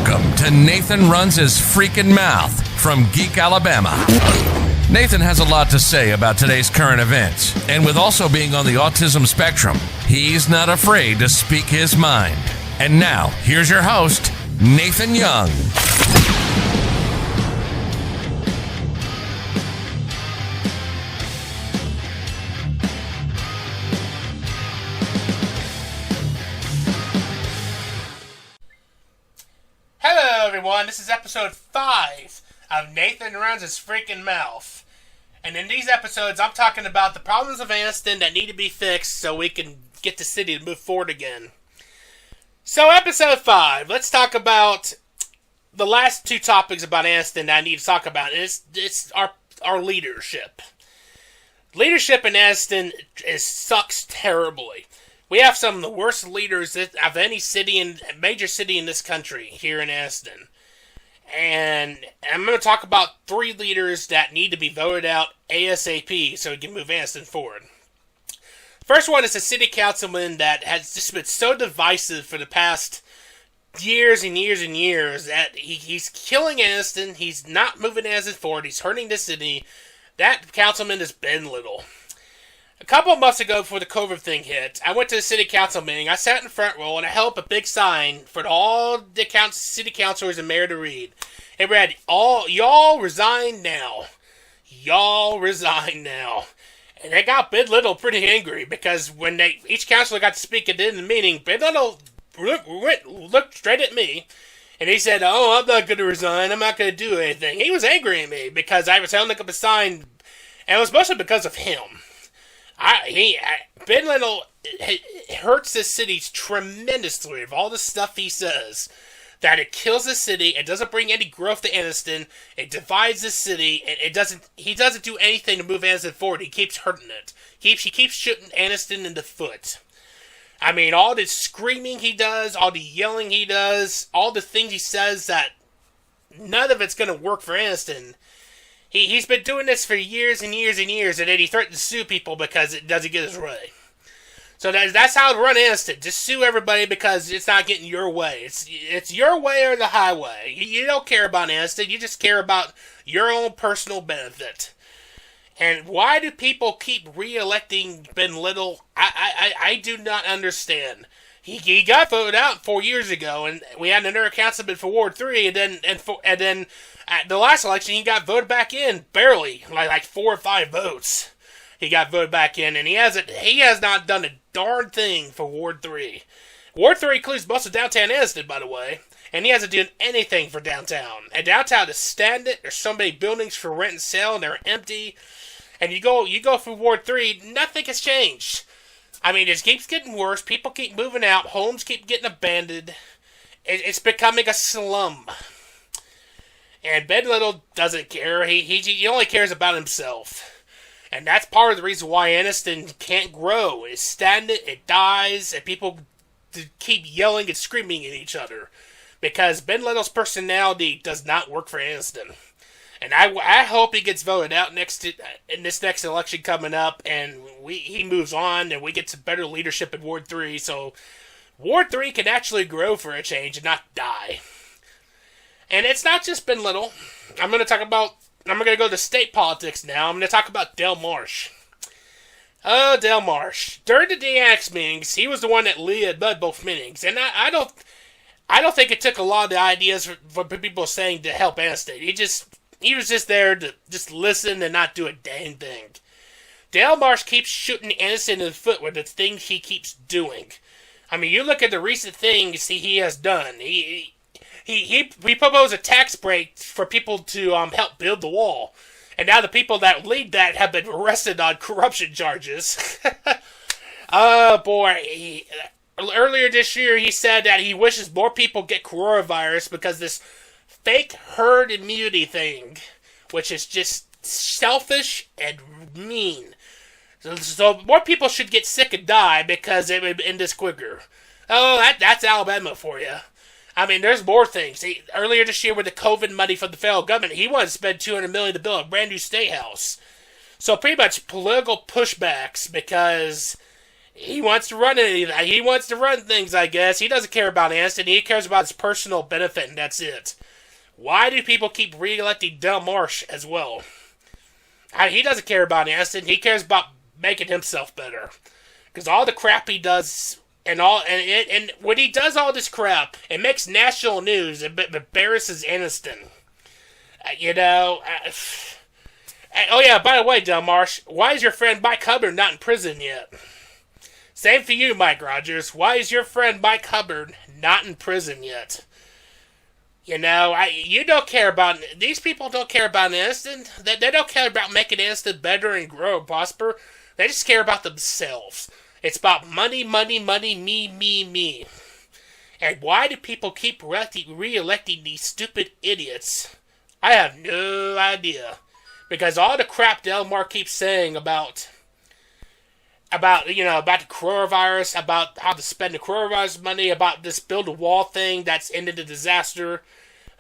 Welcome to Nathan Runs His Freakin' Mouth from Geek, Alabama. Nathan has a lot to say about today's current events, and with also being on the autism spectrum, he's not afraid to speak his mind. And now, here's your host, Nathan Young. Hello everyone, this is episode 5 of Nathan Runs His Freakin' Mouth. And in these episodes, I'm talking about the problems of Anniston that need to be fixed so we can get the city to move forward again. So episode 5, let's talk about the last two topics about Anniston that I need to talk about. It's our leadership. Leadership in Anniston sucks terribly. We have some of the worst leaders of any major city in this country here in Anniston. And I'm going to talk about 3 leaders that need to be voted out ASAP so we can move Anniston forward. First one is a city councilman that has just been so divisive for the past years and years and years that he's killing Anniston. He's not moving Anniston forward. He's hurting the city. That councilman is Ben Little. A couple of months ago, before the COVID thing hit, I went to the city council meeting. I sat in the front row, and I held up a big sign for all the city councilors and mayor to read. It read, y'all resign now. Y'all resign now. And it got Ben Little pretty angry, because when each councilor got to speak at the end of the meeting, Ben Little looked straight at me, and he said, "Oh, I'm not going to resign. I'm not going to do anything." He was angry at me, because I was holding up a sign, and it was mostly because of him. Ben Little hurts the city tremendously of all the stuff he says. That it kills the city, it doesn't bring any growth to Anniston, it divides the city, and he doesn't do anything to move Anniston forward. He keeps hurting it. He keeps shooting Anniston in the foot. I mean, all the screaming he does, all the yelling he does, all the things he says that none of it's going to work for Anniston. He's been doing this for years and years and years, and then he threatened to sue people because it doesn't get his way. So that's how to run Anniston. Just sue everybody because it's not getting your way. It's your way or the highway. You don't care about Anniston. You just care about your own personal benefit. And why do people keep re-electing Ben Little? I do not understand. He got voted out 4 years ago, and we had another councilman for Ward 3, and then at the last election, he got voted back in, barely, like 4 or 5 votes. He got voted back in, and he has not done a darn thing for Ward 3. Ward 3 includes most of downtown Anniston, by the way, and he hasn't done anything for downtown. And downtown is stagnant. There's so many buildings for rent and sale, and they're empty. And you go through Ward 3, nothing has changed. I mean, it keeps getting worse. People keep moving out. Homes keep getting abandoned. It's becoming a slum. And Ben Little doesn't care. He only cares about himself. And that's part of the reason why Anniston can't grow. It's stagnant, it dies, and people keep yelling and screaming at each other. Because Ben Little's personality does not work for Anniston. And I hope he gets voted out in this next election coming up, and he moves on, and we get some better leadership in Ward 3, so Ward 3 can actually grow for a change and not die. And it's not just Ben Little. I'm going to go to state politics now. I'm going to talk about Dale Marsh. Oh, Dale Marsh. During the DX meetings, he was the one that led both meetings, and I don't think it took a lot of the ideas for people saying to help Anniston. He was just there to just listen and not do a dang thing. Dale Marsh keeps shooting Anniston in the foot with the things he keeps doing. I mean, you look at the recent things he has done. He proposed a tax break for people to help build the wall. And now the people that lead that have been arrested on corruption charges. Oh, boy. Earlier this year, he said that he wishes more people get coronavirus because this fake herd immunity thing, which is just selfish and mean. So more people should get sick and die because it would end this quicker. Oh, that's Alabama for you. I mean, there's more things. Earlier this year with the COVID money from the federal government, he wanted to spend $200 million to build a brand new state house. So pretty much political pushbacks because He wants to run anything. He wants to run things, I guess. He doesn't care about Anniston. He cares about his personal benefit, and that's it. Why do people keep re-electing Del Marsh as well? He doesn't care about Anniston. He cares about making himself better. Because all the crap he does, and when he does all this crap, it makes national news. It embarrasses Anniston. Oh yeah, by the way, Del Marsh, why is your friend Mike Hubbard not in prison yet? Same for you, Mike Rogers. Why is your friend Mike Hubbard not in prison yet? You don't care about... These people don't care about Anniston. They don't care about making Anniston better and grow and prosper. They just care about themselves. It's about money, money, money, me, me, me. And why do people keep re-electing these stupid idiots? I have no idea. Because all the crap Del Marsh keeps saying about the coronavirus, about how to spend the coronavirus money, about this build a wall thing that's ended the disaster.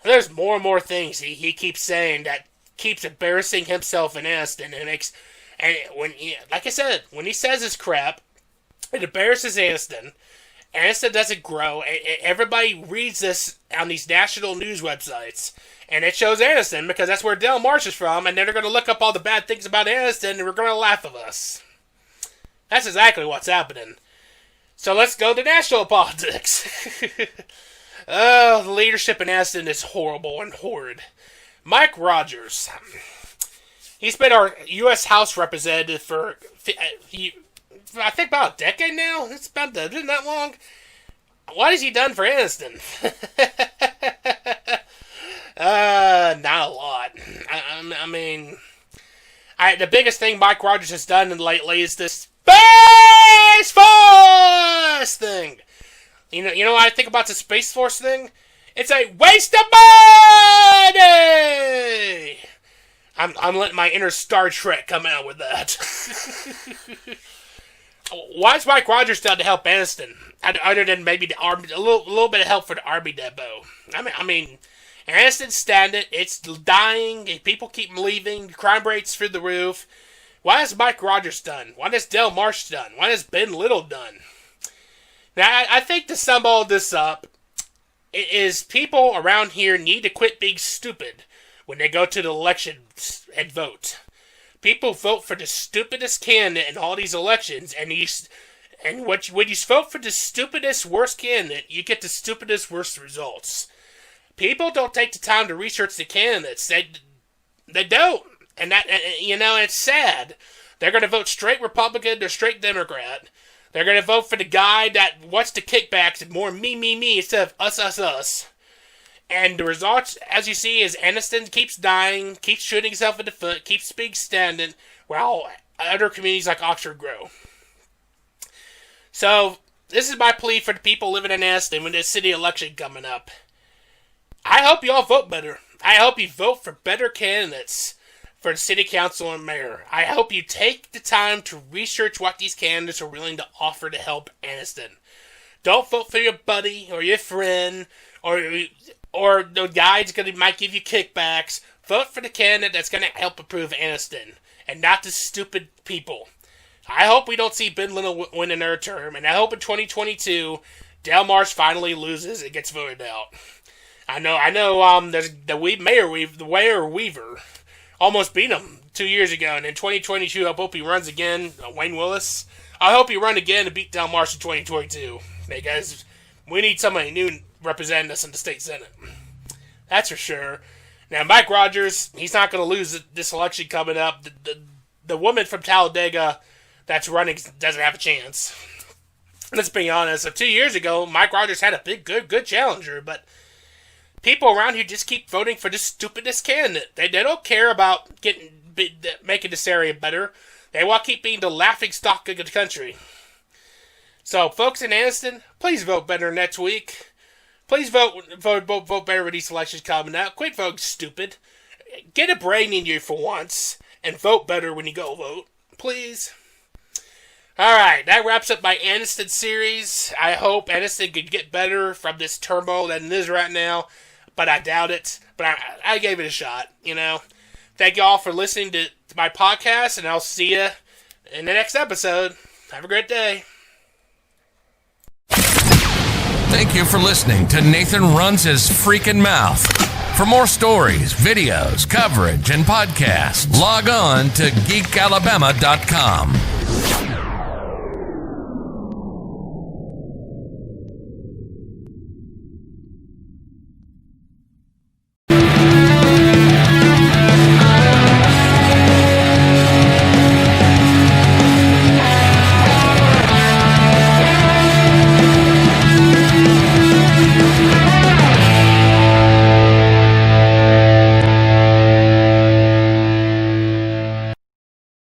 There's more and more things he keeps saying that keeps embarrassing himself and Anniston, like I said, when he says this crap, it embarrasses Anniston. Anniston doesn't grow. Everybody reads this on these national news websites, and it shows Anniston because that's where Del Marsh is from, and then they're going to look up all the bad things about Anniston, and we're going to laugh at us. That's exactly what's happening. So let's go to national politics. The leadership in Anniston is horrible and horrid. Mike Rogers. He's been our U.S. House representative for, I think, about a decade now. It's been that long. What has he done for Anniston? Not a lot. The biggest thing Mike Rogers has done lately is this Space Force thing. You know what I think about the Space Force thing? It's a waste of money! I'm letting my inner Star Trek come out with that. Why is Mike Rogers done to help Anniston? Other than maybe the army, a little bit of help for the Army depot. Anniston's stagnant. It's dying. People keep leaving. Crime rates through the roof. Why has Mike Rogers done? What has Del Marsh done? What has Ben Little done? Now, I think to sum all this up, is people around here need to quit being stupid when they go to the election and vote. People vote for the stupidest candidate in all these elections, when you vote for the stupidest, worst candidate, you get the stupidest, worst results. People don't take the time to research the candidates. They don't. And it's sad. They're going to vote straight Republican or straight Democrat. They're going to vote for the guy that wants the kickbacks and more me, me, me instead of us, us, us. And the results, as you see, is Anniston keeps dying, keeps shooting himself in the foot, keeps being stagnant, while other communities like Oxford grow. So, this is my plea for the people living in Anniston when there's city election coming up. I hope you all vote better. I hope you vote for better candidates for the city council and mayor. I hope you take the time to research what these candidates are willing to offer to help Anniston. Don't vote for your buddy or your friend or the guy that might give you kickbacks. Vote for the candidate that's going to help improve Anniston and not the stupid people. I hope we don't see Ben Little win another term, and I hope in 2022 Del Marsh finally loses and gets voted out. I know. There's the Mayor Weaver almost beat him 2 years ago, and in 2022, I hope he runs again. Wayne Willis. I hope he run again and beat Del Marsh in 2022, because we need somebody new representing us in the state senate. That's for sure. Now, Mike Rogers, he's not going to lose this election coming up. The woman from Talladega that's running doesn't have a chance. Let's be honest. So 2 years ago, Mike Rogers had a big, good challenger, but people around here just keep voting for the stupidest candidate. They don't care about making this area better. They want to keep being the laughing stock of the country. So, folks in Anniston, please vote better next week. Please vote better with these elections coming out. Quit voting stupid. Get a brain in you for once, and vote better when you go vote. Please. Alright, that wraps up my Anniston series. I hope Anniston could get better from this turmoil that it is right now, but I doubt it. But I gave it a shot, Thank you all for listening to my podcast, and I'll see you in the next episode. Have a great day. Thank you for listening to Nathan Runs His Freakin' Mouth. For more stories, videos, coverage, and podcasts, log on to geekalabama.com.